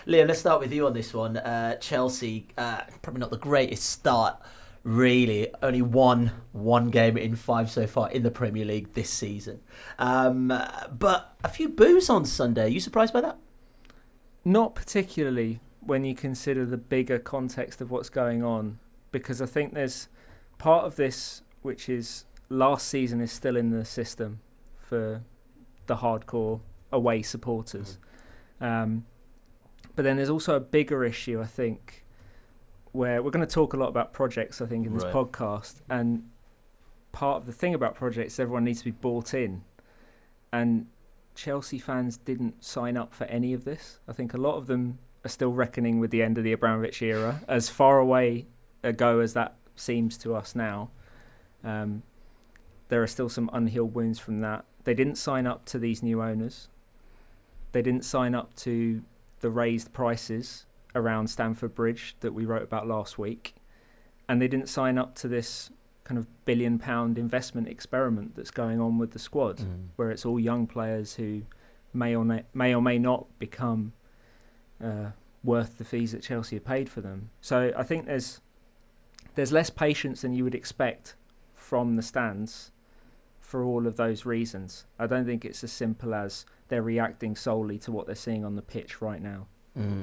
Liam, let's start with you on this one. Chelsea, probably not the greatest start, really. Only one game in 5 so far in the Premier League this season. But a few boos on Sunday. Are you surprised by that? Not particularly when you consider the bigger context of what's going on, because I think there's part of this which is last season is still in the system for the hardcore away supporters. But then there's also a bigger issue, I think, where we're going to talk a lot about projects, I think, in this podcast. And part of the thing about projects, everyone needs to be bought in. And Chelsea fans didn't sign up for any of this. I think a lot of them are still reckoning with the end of the Abramovich era, as far away ago as that seems to us now. There are still some unhealed wounds from that. They didn't sign up to these new owners. They didn't sign up to the raised prices around Stamford Bridge that we wrote about last week. And they didn't sign up to this kind of £1 billion investment experiment that's going on with the squad, where it's all young players who may or may not become worth the fees that Chelsea have paid for them. So I think there's less patience than you would expect from the stands for all of those reasons. I don't think it's as simple as they're reacting solely to what they're seeing on the pitch right now.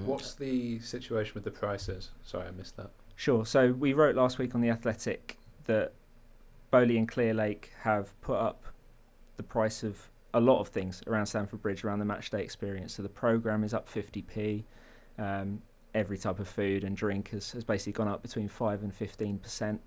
What's the situation with the prices? Sorry, I missed that. Sure. So we wrote last week on The Athletic that Bowley and Clearlake have put up the price of a lot of things around Stamford Bridge, around the matchday experience. So the programme is up 50p. Every type of food and drink has basically gone up between 5 and 15%.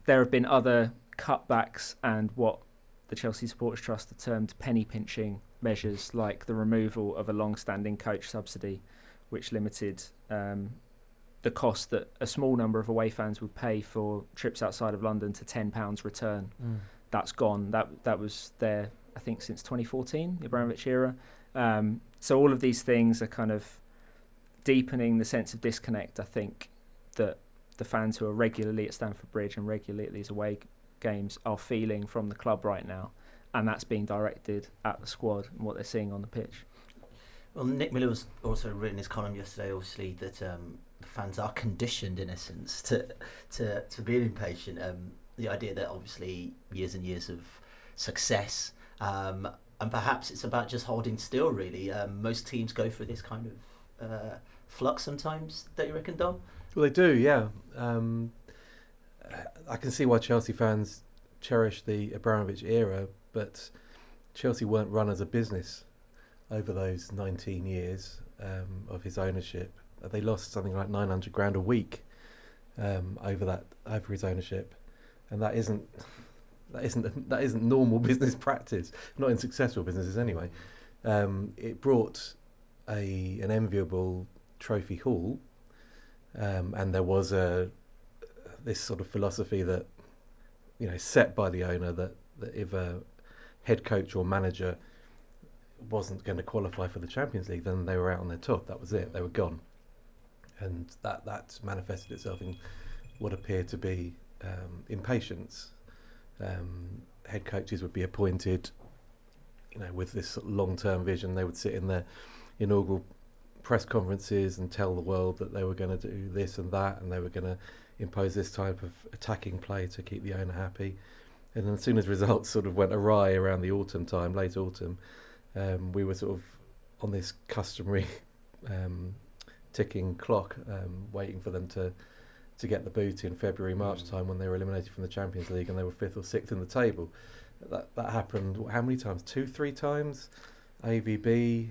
There have been other cutbacks and what the Chelsea Supporters Trust have termed penny pinching measures, like the removal of a long-standing coach subsidy, which limited the cost that a small number of away fans would pay for trips outside of London to £10 return. That's gone. That was there, I think, since 2014, the Abramovich era. So all of these things are kind of deepening the sense of disconnect, I think, that the fans who are regularly at Stamford Bridge and regularly at these away games are feeling from the club right now, and that's being directed at the squad and what they're seeing on the pitch. Well, Nick Miller was also written in his column yesterday, obviously, that the fans are conditioned, in essence, to being impatient. The idea that, obviously, years and years of success, and perhaps it's about just holding still, really. Most teams go through this kind of flux sometimes, don't you reckon, Dom? Well, they do, yeah. I can see why Chelsea fans cherish the Abramovich era, but Chelsea weren't run as a business over those 19 years of his ownership. They lost something like $900,000 a week over his ownership, and that isn't normal business practice. Not in successful businesses anyway. It brought an enviable trophy haul, and there was this sort of philosophy that, set by the owner, that if a head coach or manager wasn't going to qualify for the Champions League, then they were out on their top. That was it. They were gone, and that manifested itself in what appeared to be impatience. Head coaches would be appointed, with this long-term vision. They would sit in their inaugural press conferences and tell the world that they were going to do this and that, and they were going to impose this type of attacking play to keep the owner happy. And then as soon as results sort of went awry around the autumn time, late autumn, we were sort of on this customary ticking clock, waiting for them to get the boot in February, March time, when they were eliminated from the Champions League and they were 5th or 6th in the table. That happened how many times? 2-3 times. AVB,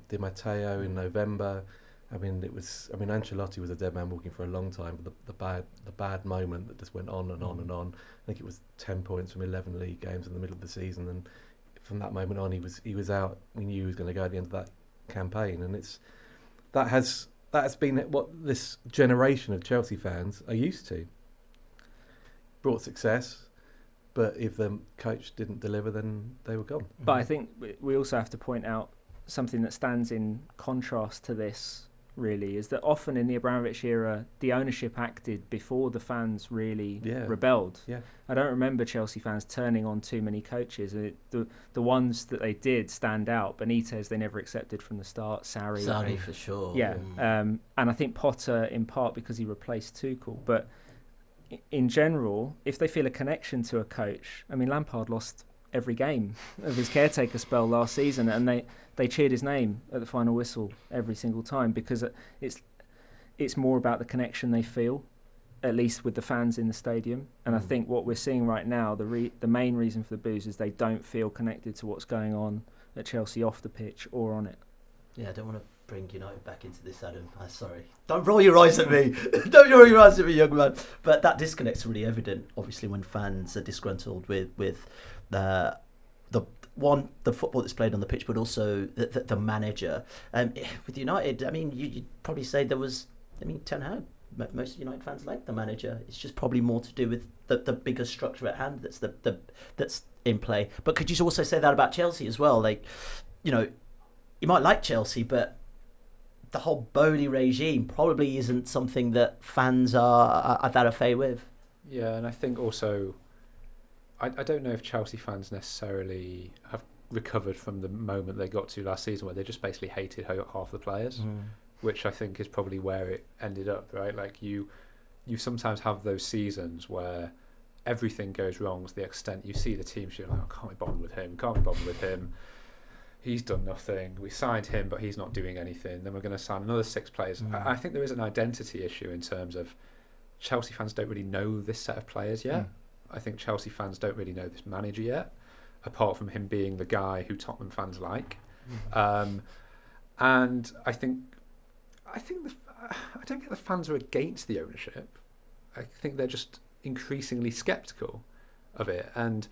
Di Matteo in November. Ancelotti was a dead man walking for a long time, but the bad moment that just went on and on and on. I think it was 10 points from 11 league games in the middle of the season, and from that moment on, he was out. We knew he was going to go at the end of that campaign, and that has been what this generation of Chelsea fans are used to. Brought success, but if the coach didn't deliver, then they were gone. But I think we also have to point out something that stands in contrast to this really, is that often in the Abramovich era, the ownership acted before the fans really rebelled. Yeah. I don't remember Chelsea fans turning on too many coaches. The ones that they did stand out. Benitez, they never accepted from the start. Sarri for sure. Yeah, and I think Potter in part because he replaced Tuchel. But in general, if they feel a connection to a coach, I mean, Lampard lost every game of his caretaker spell last season, and they cheered his name at the final whistle every single time because it's more about the connection they feel, at least with the fans in the stadium. And I think what we're seeing right now, the main reason for the boos is they don't feel connected to what's going on at Chelsea off the pitch or on it. Yeah, I don't want to bring United back into this, Adam. Sorry. Don't roll your eyes at me. Don't roll your eyes at me, young man. But that disconnect's really evident, obviously, when fans are disgruntled with the football that's played on the pitch, but also the manager. With United, I mean, you'd probably say Ten Hag, most United fans like the manager. It's just probably more to do with the bigger structure at hand that's in play. But could you also say that about Chelsea as well? Like, you know, you might like Chelsea, but the whole Bowley regime probably isn't something that fans are that au fait with. Yeah, and I think also, I don't know if Chelsea fans necessarily have recovered from the moment they got to last season where they just basically hated half the players, which I think is probably where it ended up, right? Like you sometimes have those seasons where everything goes wrong to the extent you see the team, you're like, oh, can't be bothered with him. He's done nothing. We signed him, but he's not doing anything. Then we're going to sign another 6 players. I think there is an identity issue in terms of Chelsea fans don't really know this set of players yet. I think Chelsea fans don't really know this manager yet, apart from him being the guy who Tottenham fans like. And I think I don't get the fans are against the ownership. I think they're just increasingly sceptical of it, and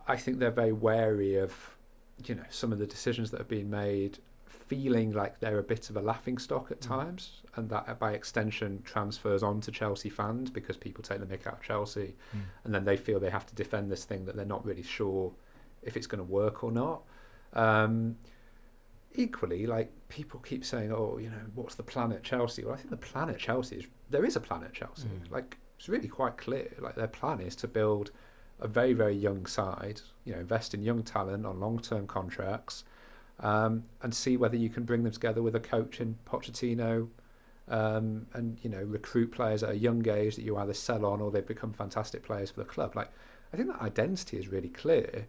I think they're very wary of, you know, some of the decisions that have been made, feeling like they're a bit of a laughingstock at times, and that by extension transfers on to Chelsea fans because people take the mick out of Chelsea, and then they feel they have to defend this thing that they're not really sure if it's going to work or not. Equally, like, people keep saying, oh, you know, what's the plan at Chelsea? Well, I think the plan at Chelsea there is a plan at Chelsea. Like, it's really quite clear. Like, their plan is to build a very, very young side, you know, invest in young talent on long-term contracts, and see whether you can bring them together with a coach in Pochettino, and, you know, recruit players at a young age that you either sell on or they become fantastic players for the club. Like, I think that identity is really clear.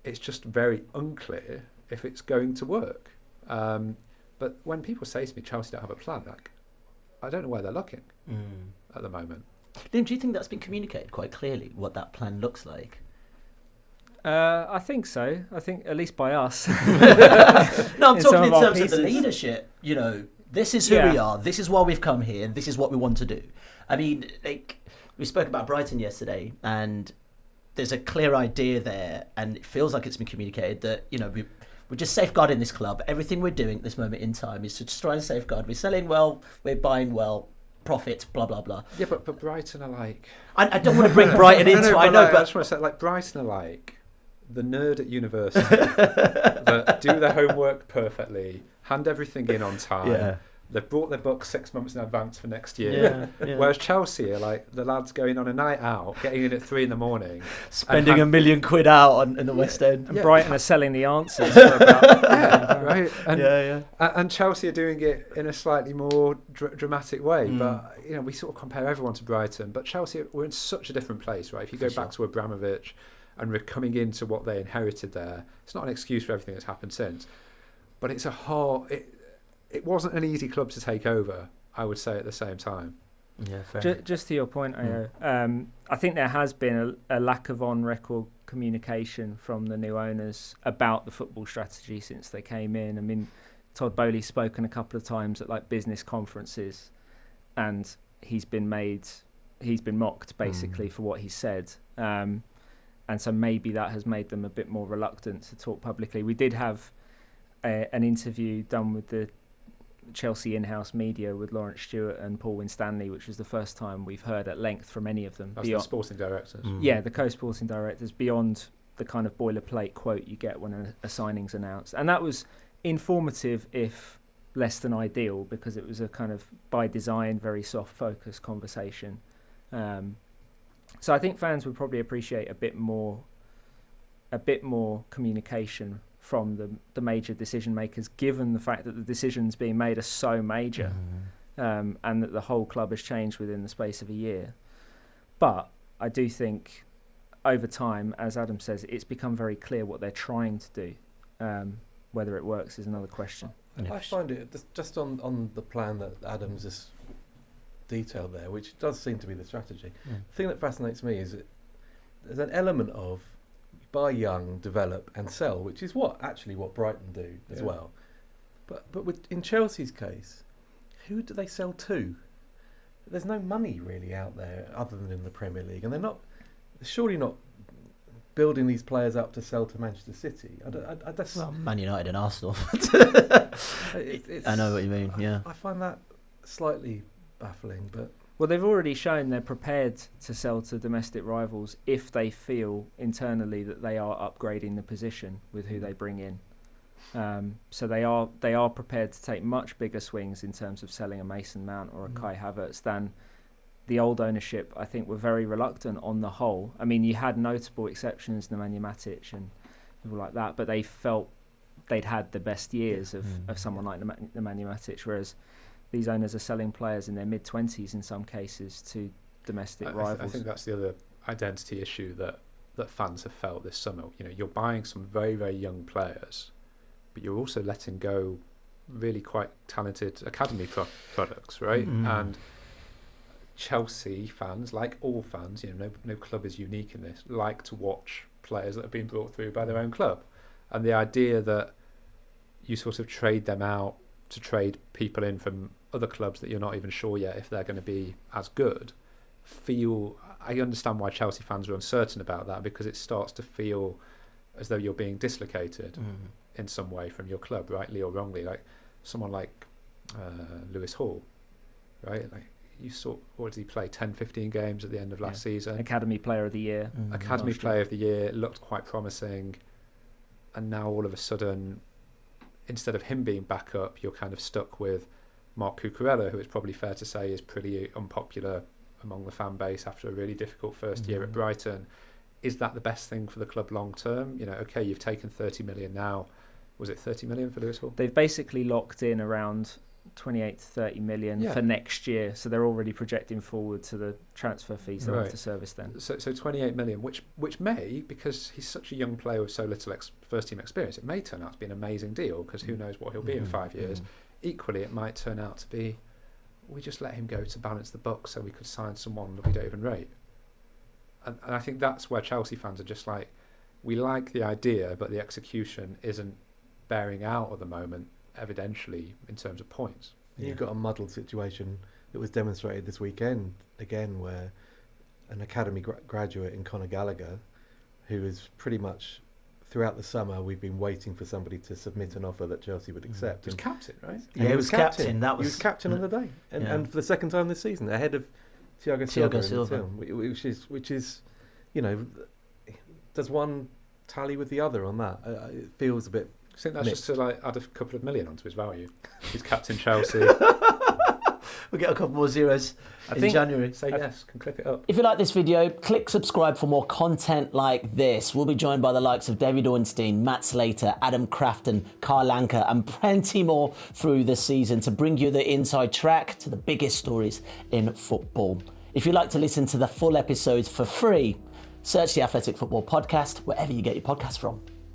It's just very unclear if it's going to work. But when people say to me, Chelsea don't have a plan, like, I don't know where they're looking at the moment. Liam, do you think that's been communicated quite clearly, what that plan looks like? I think so. I think at least by us. No, I'm talking in terms of the leadership. You know, this is who we are. This is why we've come here. And this is what we want to do. I mean, like, we spoke about Brighton yesterday, and there's a clear idea there, and it feels like it's been communicated that, you know, we're just safeguarding this club. Everything we're doing at this moment in time is to just try and safeguard. We're selling well. We're buying well. Profit, blah blah blah. Yeah, but Brighton are like, I don't want to bring Brighton into. I know, but but I just want to say, like, Brighton are like the nerd at university that do their homework perfectly, hand everything in on time. Yeah. They've brought their books 6 months in advance for next year. Yeah. Whereas Chelsea are like the lads going on a night out, getting in at 3 a.m, spending £1 million in the West End. And Brighton are selling the answers for about right. And, yeah. And Chelsea are doing it in a slightly more dramatic way. But, you know, we sort of compare everyone to Brighton, but Chelsea, we're in such a different place, right? If you go back to Abramovich and we're coming into what they inherited there, it's not an excuse for everything that's happened since, but it's a hard. It wasn't an easy club to take over, I would say, at the same time. Yeah, fair. Just to your point, Ayo, I think there has been a lack of on-record communication from the new owners about the football strategy since they came in. I mean, Todd Bowley's spoken a couple of times at like business conferences, and he's been mocked basically for what he said. And so maybe that has made them a bit more reluctant to talk publicly. We did have an interview done with the Chelsea in-house media with Lawrence Stewart and Paul Winstanley, which was the first time we've heard at length from any of them. That's the sporting directors. Yeah, the co-sporting directors, beyond the kind of boilerplate quote you get when a signing's announced. And that was informative, if less than ideal, because it was a kind of by design very soft focused conversation. So I think fans would probably appreciate a bit more communication from the major decision makers, given the fact that the decisions being made are so major, and that the whole club has changed within the space of a year. But I do think over time, as Adam says, it's become very clear what they're trying to do. Whether it works is another question. I find it just on the plan that Adam's just detailed there, which does seem to be the strategy. The thing that fascinates me is that there's an element of buy young, develop and sell, which is what Brighton do as well. But in Chelsea's case, who do they sell to? There's no money really out there other than in the Premier League, and they're surely not building these players up to sell to Manchester City. Well, Man United and Arsenal. It's, I know what you mean. Yeah, I find that slightly baffling, but. Well, they've already shown they're prepared to sell to domestic rivals if they feel internally that they are upgrading the position with who they bring in. So they are prepared to take much bigger swings in terms of selling a Mason Mount or a Kai Havertz than the old ownership. I think were very reluctant on the whole. I mean, you had notable exceptions, Nemanja Matic and people like that, but they felt they'd had the best years of someone like Nemanja Matic, whereas these owners are selling players in their mid-20s in some cases to domestic rivals. I think that's the other identity issue that fans have felt this summer. You know, you're buying some very, very young players, but you're also letting go really quite talented academy products, right? And Chelsea fans, like all fans, you know, no club is unique in this, like to watch players that have been brought through by their own club. And the idea that you sort of trade them out to trade people in from other clubs that you're not even sure yet if they're going to be as good, I understand why Chelsea fans are uncertain about that, because it starts to feel as though you're being dislocated in some way from your club, rightly or wrongly. Like someone like Lewis Hall, right? Like you saw, what did he play, 10, 15 games at the end of last season? Academy Player of the Year. Academy Player of the Year, looked quite promising. And now all of a sudden, instead of him being back up, you're kind of stuck with Marc Cucurella, who it's probably fair to say is pretty unpopular among the fan base after a really difficult first year at Brighton. Is that the best thing for the club long term? You know, okay, you've taken 30 million now. Was it 30 million for Lewis Hall? They've basically locked in around 28 to 30 million for next year, so they're already projecting forward to the transfer fees they'll have to service then. So 28 million, which may, because he's such a young player with so little first team experience, it may turn out to be an amazing deal, because who knows what he'll be in 5 years. Equally, it might turn out to be, we just let him go to balance the books so we could sign someone that we don't even rate. And I think that's where Chelsea fans are just like, we like the idea, but the execution isn't bearing out at the moment, evidentially, in terms of points. You've got a muddled situation that was demonstrated this weekend again, where an academy graduate in Conor Gallagher, who is pretty much throughout the summer we've been waiting for somebody to submit an offer that Chelsea would accept. He was captain, right? Yeah, he was captain. He was captain on the day, and for the second time this season, ahead of Thiago Silva, which is, you know, does one tally with the other on that? It feels a bit. I think that's just to like add a couple of million onto his value. He's captain Chelsea. We'll get a couple more zeros in January. Say yes, can clip it up. If you like this video, click subscribe for more content like this. We'll be joined by the likes of David Ornstein, Matt Slater, Adam Crafton, Carl Anker and plenty more through the season to bring you the inside track to the biggest stories in football. If you'd like to listen to the full episodes for free, search the Athletic Football Podcast wherever you get your podcasts from.